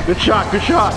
Good shot, good shot.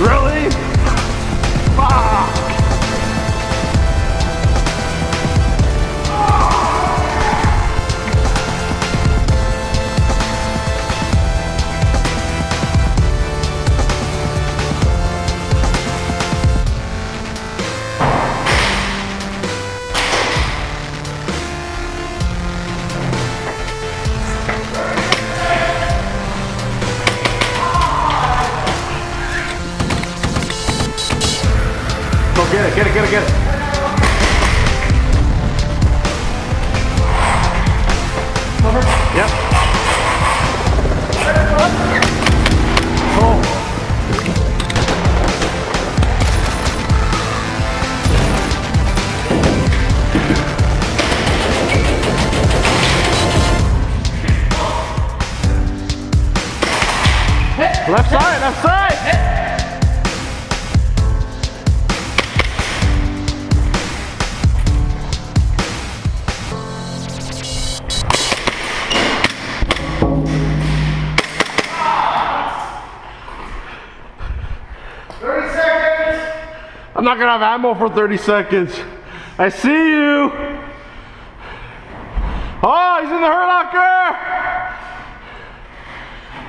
Really? Fuck! Go get it, get it, get it, get it. Over? Yep. Oh. Left side, left side! I'm not gonna have ammo for 30 seconds. I see you. Oh, he's in the hurt locker.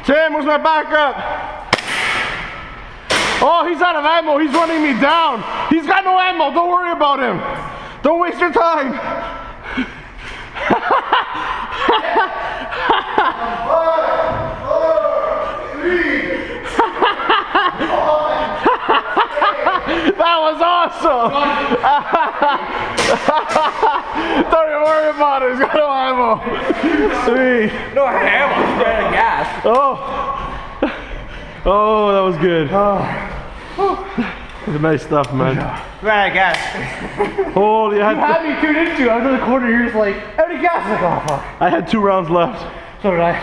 Tim, where's my backup? Oh, he's out of ammo. He's running me down. He's got no ammo. Don't worry about him. Don't waste your time. That was awesome! Don't even worry about it, he's got no ammo. Sweet. No ammo, just ran out of gas. Oh, that was good. That's nice stuff, man. Ran out of gas. Holy, You had me tuned into. I was in the corner, you're just like, out of gas. Like, oh fuck. I had 2 rounds left. So did I.